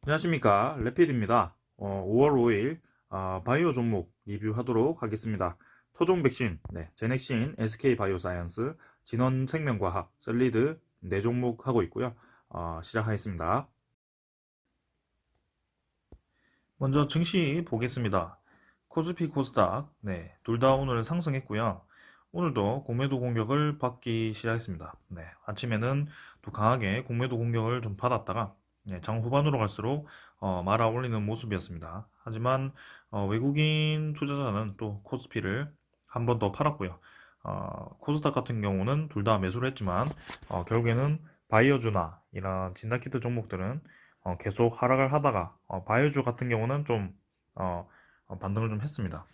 안녕하십니까, 레피드입니다. 5월 5일 바이오 종목 리뷰하도록 하겠습니다. 토종 백신, 제넥신, SK바이오사이언스, 진원생명과학, 셀리드 4종목 하고 있고요. 시작하겠습니다. 먼저 증시 보겠습니다. 코스피, 코스닥, 둘 다 오늘 상승했고요. 오늘도 공매도 공격을 받기 시작했습니다. 아침에는 또 강하게 공매도 공격을 좀 받았다가 장 후반으로 갈수록 말아 올리는 모습이었습니다. 하지만 외국인 투자자는 또 코스피를 한 번 더 팔았고요. 코스닥 같은 경우는 둘 다 매수를 했지만 결국에는 바이오주나 이런 진단키트 종목들은 계속 하락을 하다가 바이오주 같은 경우는 좀 어, 반등을 좀 했습니다.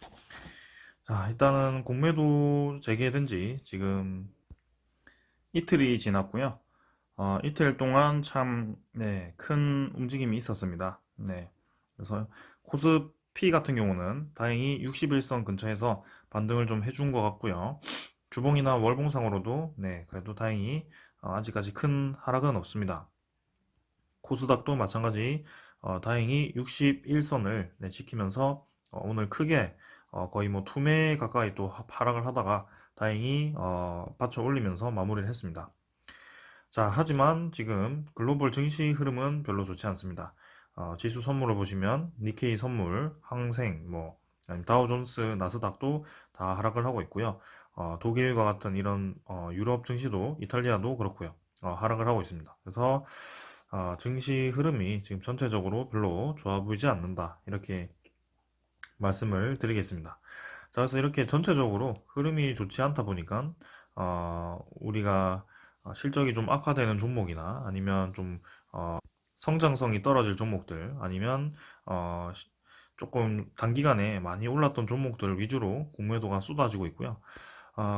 자, 일단은 공매도 재개된 지 지금 이틀이 지났고요. 이틀 동안 참, 큰 움직임이 있었습니다. 그래서 코스피 같은 경우는 다행히 61선 근처에서 반등을 좀 해준 것 같고요. 주봉이나 월봉상으로도, 그래도 다행히 아직까지 큰 하락은 없습니다. 코스닥도 마찬가지, 다행히 61선을 지키면서 오늘 크게 거의 뭐 투매 가까이 또 하락을 하다가 다행히 받쳐 올리면서 마무리를 했습니다. 자, 하지만 지금 글로벌 증시 흐름은 별로 좋지 않습니다. 지수 선물을 보시면 니케이 선물, 항생, 아니면 다우존스, 나스닥도 다 하락을 하고 있고요. 독일과 같은 이런 유럽 증시도 이탈리아도 그렇고요. 하락을 하고 있습니다. 그래서 증시 흐름이 지금 전체적으로 별로 좋아 보이지 않는다. 이렇게 말씀을 드리겠습니다. 자, 그래서 이렇게 전체적으로 흐름이 좋지 않다 보니까 우리가 실적이 좀 악화되는 종목이나 아니면 좀 성장성이 떨어질 종목들 아니면 조금 단기간에 많이 올랐던 종목들 위주로 공매도가 쏟아지고 있고요.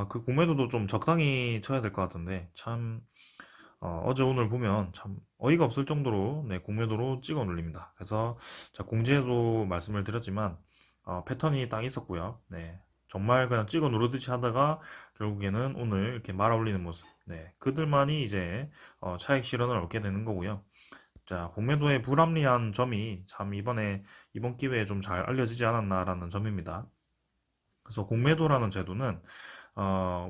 그 공매도도 좀 적당히 쳐야 될 것 같은데 참 어제 오늘 보면 참 어이가 없을 정도로 공매도로 찍어 눌립니다. 그래서 자, 공지에도 말씀을 드렸지만 패턴이 딱 있었고요. 정말 그냥 찍어 누르듯이 하다가 결국에는 오늘 이렇게 말아 올리는 모습. 그들만이 이제 차익 실현을 얻게 되는 거고요. 자, 공매도의 불합리한 점이 참 이번 기회에 좀 잘 알려지지 않았나라는 점입니다. 그래서 공매도라는 제도는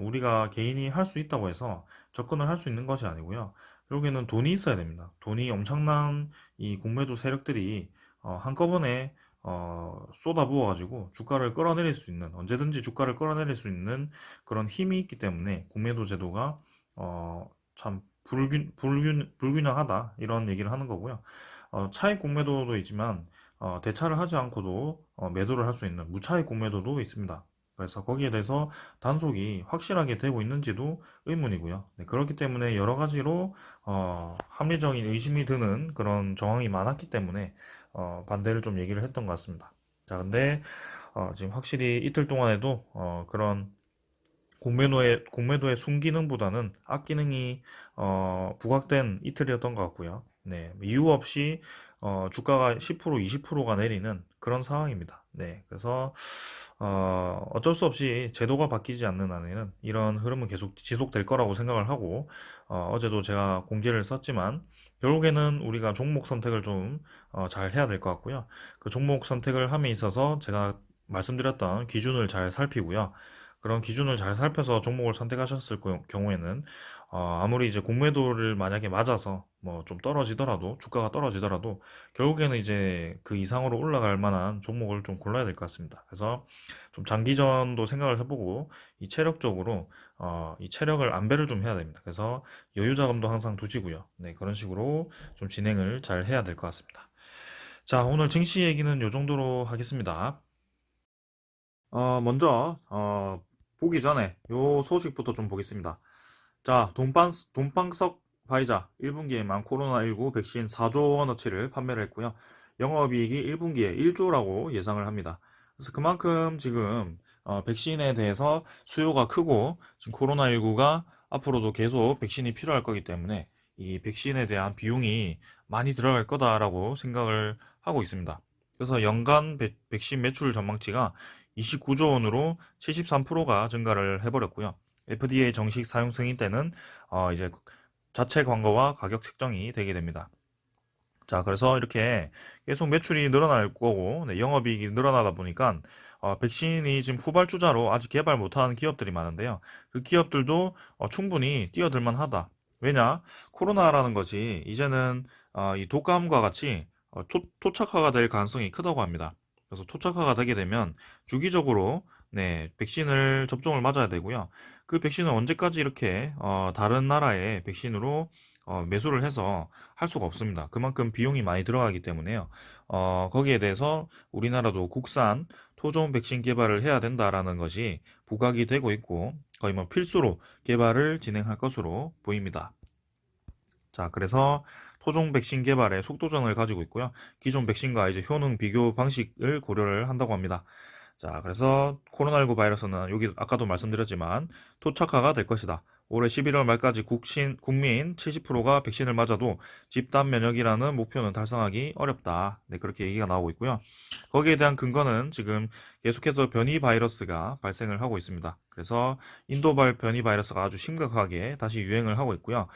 우리가 개인이 할 수 있다고 해서 접근을 할 수 있는 것이 아니고요. 결국에는 돈이 있어야 됩니다. 돈이 엄청난 이 공매도 세력들이 한꺼번에 쏟아부어가지고 주가를 끌어내릴 수 있는 언제든지 주가를 끌어내릴 수 있는 그런 힘이 있기 때문에 공매도 제도가 참 불균형하다 이런 얘기를 하는 거고요. 차익 공매도도 있지만 대차를 하지 않고도 매도를 할 수 있는 무차익 공매도도 있습니다. 그래서 거기에 대해서 단속이 확실하게 되고 있는지도 의문이고요. 그렇기 때문에 여러 가지로 합리적인 의심이 드는 그런 정황이 많았기 때문에 반대를 좀 얘기를 했던 것 같습니다. 자, 근데 지금 확실히 이틀 동안에도 그런 공매도의 순기능보다는 악기능이 부각된 이틀이었던 것 같고요. 이유 없이 주가가 10% 20%가 내리는 그런 상황입니다. 그래서 어쩔 수 없이 제도가 바뀌지 않는 한에는 이런 흐름은 계속 지속될 거라고 생각을 하고 어제도 제가 공지를 썼지만 결국에는 우리가 종목 선택을 좀 잘 해야 될 것 같고요. 그 종목 선택을 함에 있어서 제가 말씀드렸던 기준을 잘 살피고요. 그런 기준을 잘 살펴서 종목을 선택하셨을 경우에는 아무리 이제 공매도를 만약에 맞아서 뭐 좀 떨어지더라도 주가가 떨어지더라도 결국에는 이제 그 이상으로 올라갈 만한 종목을 좀 골라야 될 것 같습니다. 그래서 좀 장기전도 생각을 해보고 이 체력적으로 이 체력을 안배를 좀 해야 됩니다. 그래서 여유 자금도 항상 두시고요. 그런 식으로 좀 진행을 잘 해야 될 것 같습니다. 자, 오늘 증시 얘기는 이 정도로 하겠습니다. 먼저 보기 전에 요 소식부터 좀 보겠습니다. 자, 돈방석 화이자 1분기에만 코로나19 백신 4조 원어치를 판매를 했고요. 영업이익이 1분기에 1조라고 예상을 합니다. 그래서 그만큼 지금 백신에 대해서 수요가 크고 지금 코로나19가 앞으로도 계속 백신이 필요할 거기 때문에 이 백신에 대한 비용이 많이 들어갈 거다라고 생각을 하고 있습니다. 그래서 연간 백신 매출 전망치가 29조 원으로 73%가 증가를 해버렸고요. FDA 정식 사용 승인 때는 이제 자체 광고와 가격 책정이 되게 됩니다. 자, 그래서 이렇게 계속 매출이 늘어날 거고, 네, 영업이익이 늘어나다 보니까, 백신이 지금 후발주자로 아직 개발 못하는 기업들이 많은데요. 그 기업들도 충분히 뛰어들만 하다. 왜냐? 코로나라는 것이 이제는 이 독감과 같이 토착화가 될 가능성이 크다고 합니다. 그래서 토착화가 되게 되면 주기적으로 네, 백신을 접종을 맞아야 되고요. 그 백신은 언제까지 이렇게 다른 나라의 백신으로 매수를 해서 할 수가 없습니다. 그만큼 비용이 많이 들어가기 때문에요. 거기에 대해서 우리나라도 국산 토종 백신 개발을 해야 된다라는 것이 부각이 되고 있고 거의 뭐 필수로 개발을 진행할 것으로 보입니다. 자, 그래서 토종 백신 개발에 속도전을 가지고 있고요. 기존 백신과 이제 효능 비교 방식을 고려를 한다고 합니다. 자, 그래서 코로나19 바이러스는 여기 아까도 말씀드렸지만 토착화가 될 것이다. 올해 11월 말까지 국민 70%가 백신을 맞아도 집단 면역이라는 목표는 달성하기 어렵다. 네, 그렇게 얘기가 나오고 있고요. 거기에 대한 근거는 지금 계속해서 변이 바이러스가 발생을 하고 있습니다. 그래서 인도발 변이 바이러스가 아주 심각하게 다시 유행을 하고 있고요.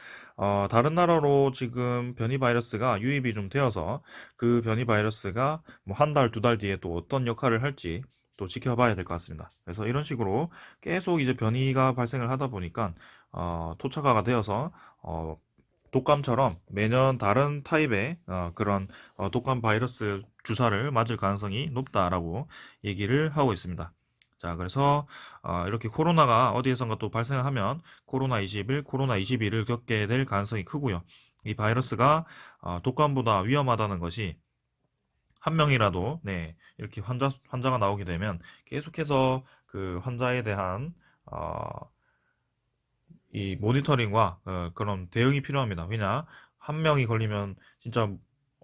다른 나라로 지금 변이 바이러스가 유입이 좀 되어서 그 변이 바이러스가 뭐 한 달, 두 달 뒤에 또 어떤 역할을 할지 또 지켜봐야 될 것 같습니다. 그래서 이런 식으로 계속 이제 변이가 발생을 하다 보니까 토착화가 되어서 독감처럼 매년 다른 타입의 그런 독감 바이러스 주사를 맞을 가능성이 높다라고 얘기를 하고 있습니다. 자, 그래서 이렇게 코로나가 어디에선가 또 발생하면 코로나21, 코로나22를 겪게 될 가능성이 크고요. 이 바이러스가 독감보다 위험하다는 것이 한 명이라도 네, 이렇게 환자가 나오게 되면 계속해서 그 환자에 대한 이 모니터링과 그런 대응이 필요합니다. 왜냐, 한 명이 걸리면 진짜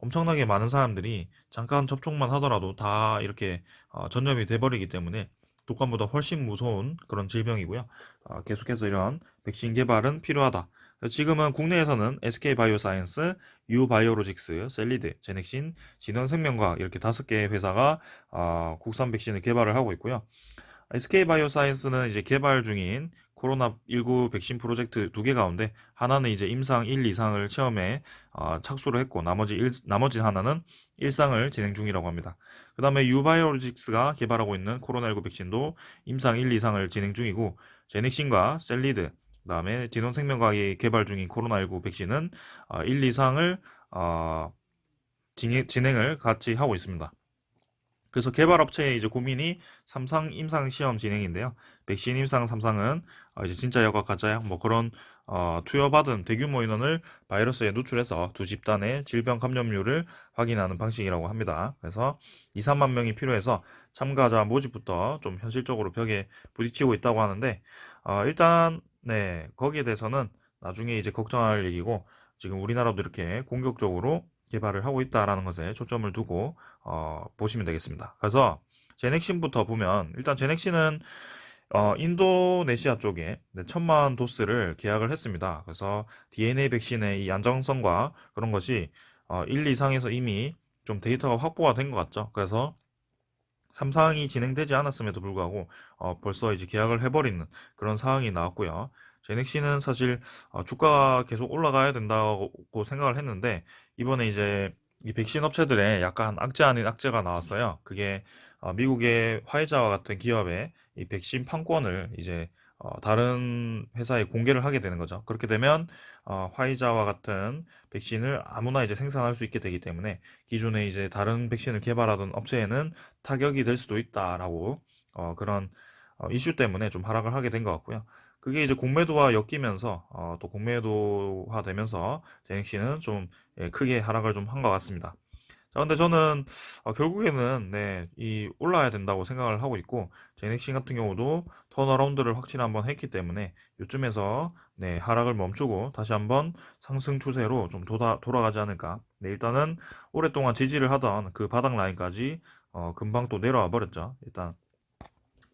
엄청나게 많은 사람들이 잠깐 접촉만 하더라도 다 이렇게 전염이 돼버리기 때문에 독감보다 훨씬 무서운 그런 질병이고요. 계속해서 이런 백신 개발은 필요하다. 지금은 국내에서는 SK바이오사이언스, 유바이오로직스, 셀리드, 제넥신, 진원생명과학 이렇게 5개의 회사가 국산 백신을 개발을 하고 있고요. SK바이오사이언스는 이제 개발 중인 코로나19 백신 프로젝트 2개 가운데 하나는 이제 임상 1, 2상을 체험에 착수를 했고 나머지 하나는 1상을 진행 중이라고 합니다. 그 다음에 유바이오로직스가 개발하고 있는 코로나19 백신도 임상 1, 2상을 진행 중이고 제넥신과 셀리드 그 다음에 진원생명과학이 개발 중인 코로나19 백신은 1, 2상을 진행을 같이 하고 있습니다. 그래서 개발업체의 이제 고민이 3상 임상 시험 진행인데요. 백신 임상 3상은 이제 진짜야과 가짜야 뭐 그런 투여받은 대규모 인원을 바이러스에 노출해서 두 집단의 질병 감염률을 확인하는 방식이라고 합니다. 그래서 2, 3만 명이 필요해서 참가자 모집부터 좀 현실적으로 벽에 부딪히고 있다고 하는데 일단 네, 거기에 대해서는 나중에 이제 걱정할 얘기고 지금 우리나라도 이렇게 공격적으로 개발을 하고 있다라는 것에 초점을 두고 보시면 되겠습니다. 그래서 제넥신부터 보면 일단 제넥신은 인도네시아 쪽에 1,000만 도스를 계약을 했습니다. 그래서 DNA 백신의 이 안정성과 그런 것이 1, 2상에서 이미 좀 데이터가 확보가 된 것 같죠. 그래서 3상이 진행되지 않았음에도 불구하고 벌써 이제 계약을 해버리는 그런 상황이 나왔고요. 제넥시는 사실 주가가 계속 올라가야 된다고 생각을 했는데 이번에 이제 이 백신 업체들의 약간 악재 아닌 악재가 나왔어요. 그게 미국의 화이자와 같은 기업의 이 백신 판권을 이제 다른 회사에 공개를 하게 되는 거죠. 그렇게 되면 화이자와 같은 백신을 아무나 이제 생산할 수 있게 되기 때문에 기존에 이제 다른 백신을 개발하던 업체에는 타격이 될 수도 있다라고 그런 이슈 때문에 좀 하락을 하게 된 것 같고요. 그게 이제 공매도와 엮이면서 또 공매도화 되면서 제닉시는 좀 크게 하락을 좀 한 것 같습니다. 자, 근데 저는 결국에는 네, 이 올라야 된다고 생각을 하고 있고 제넥신 같은 경우도 턴어라운드를 확실히 한번 했기 때문에 요쯤에서 네, 하락을 멈추고 다시 한번 상승 추세로 좀 돌아가지 않을까. 네, 일단은 오랫동안 지지를 하던 그 바닥 라인까지 금방 또 내려와 버렸죠. 일단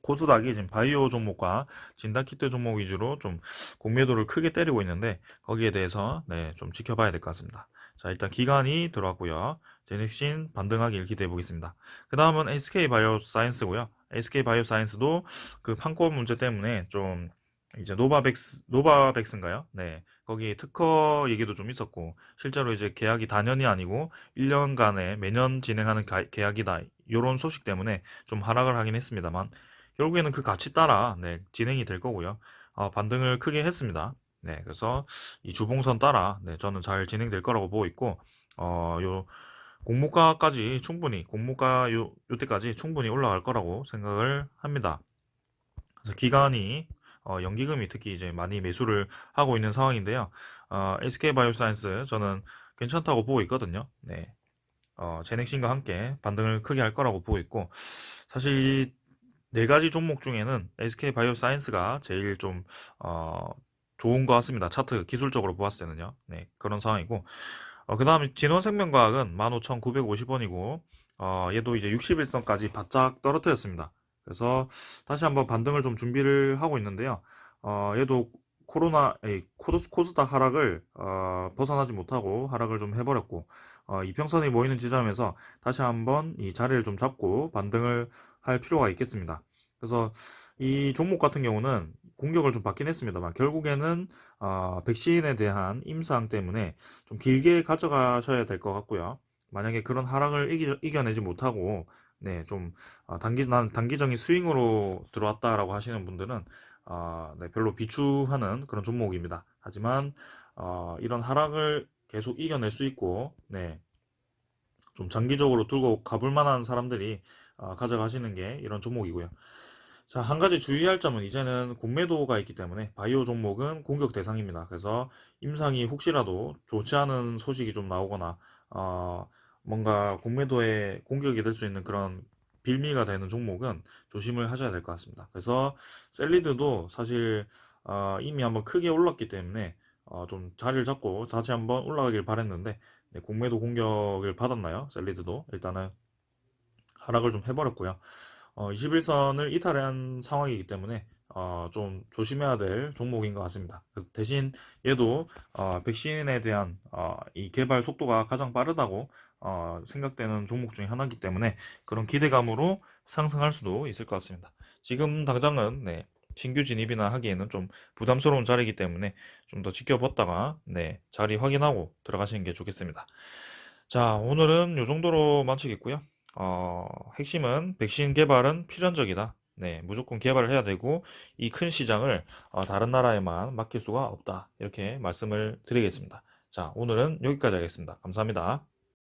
코스닥이 지금 바이오 종목과 진단키트 종목 위주로 좀 공매도를 크게 때리고 있는데 거기에 대해서 네, 좀 지켜봐야 될 것 같습니다. 자, 일단 기간이 들어왔고요. 제넥신 반등하길 기대해 보겠습니다. 그 다음은 SK바이오사이언스고요. SK바이오사이언스도 그 판권 문제 때문에 좀 이제 노바백스인가요? 네. 거기 특허 얘기도 좀 있었고, 실제로 이제 계약이 단연이 아니고 1년간에 매년 진행하는 계약이다. 요런 소식 때문에 좀 하락을 하긴 했습니다만, 결국에는 그 가치 따라, 네, 진행이 될 거고요. 반등을 크게 했습니다. 네. 그래서 이 주봉선 따라, 네, 저는 잘 진행될 거라고 보고 있고, 요, 공모가 요때까지 충분히 올라갈 거라고 생각을 합니다. 그래서 기관이 연기금이 특히 이제 많이 매수를 하고 있는 상황인데요. SK바이오사이언스 저는 괜찮다고 보고 있거든요. 네. 제넥신과 함께 반등을 크게 할 거라고 보고 있고 사실 이 네 가지 종목 중에는 SK바이오사이언스가 제일 좀 좋은 것 같습니다. 차트 기술적으로 보았을 때는요. 네, 그런 상황이고 그 다음에 진원생명과학은 15,950원이고 얘도 이제 61선까지 바짝 떨어뜨렸습니다. 그래서 다시 한번 반등을 좀 준비를 하고 있는데요. 얘도 코스닥 하락을 벗어나지 못하고 하락을 좀 해버렸고 이평선이 모이는 지점에서 다시 한번 이 자리를 좀 잡고 반등을 할 필요가 있겠습니다. 그래서 이 종목 같은 경우는 공격을 좀 받긴 했습니다만 결국에는 백신에 대한 임상 때문에 좀 길게 가져가셔야 될 것 같고요. 만약에 그런 하락을 이겨내지 못하고 네, 좀 난 단기적인 스윙으로 들어왔다라고 하시는 분들은 네, 별로 비추하는 그런 종목입니다. 하지만 이런 하락을 계속 이겨낼 수 있고 네, 좀 장기적으로 들고 가볼 만한 사람들이 가져가시는 게 이런 종목이고요. 자, 한 가지 주의할 점은 이제는 공매도가 있기 때문에 바이오 종목은 공격 대상입니다. 그래서 임상이 혹시라도 좋지 않은 소식이 좀 나오거나 뭔가 공매도에 공격이 될 수 있는 그런 빌미가 되는 종목은 조심을 하셔야 될 것 같습니다. 그래서 셀리드도 사실 이미 한번 크게 올랐기 때문에 좀 자리를 잡고 다시 한번 올라가길 바랬는데 네, 공매도 공격을 받았나요? 셀리드도 일단은 하락을 좀 해버렸고요. 21선을 이탈한 상황이기 때문에 좀 조심해야 될 종목인 것 같습니다. 그래서 대신 얘도 백신에 대한 이 개발 속도가 가장 빠르다고 생각되는 종목 중에 하나이기 때문에 그런 기대감으로 상승할 수도 있을 것 같습니다. 지금 당장은 네, 신규 진입이나 하기에는 좀 부담스러운 자리이기 때문에 좀 더 지켜봤다가 네, 자리 확인하고 들어가시는 게 좋겠습니다. 자, 오늘은 이 정도로 마치겠고요. 핵심은 백신 개발은 필연적이다. 네, 무조건 개발을 해야 되고 이 큰 시장을 다른 나라에만 맡길 수가 없다. 이렇게 말씀을 드리겠습니다. 자, 오늘은 여기까지 하겠습니다. 감사합니다.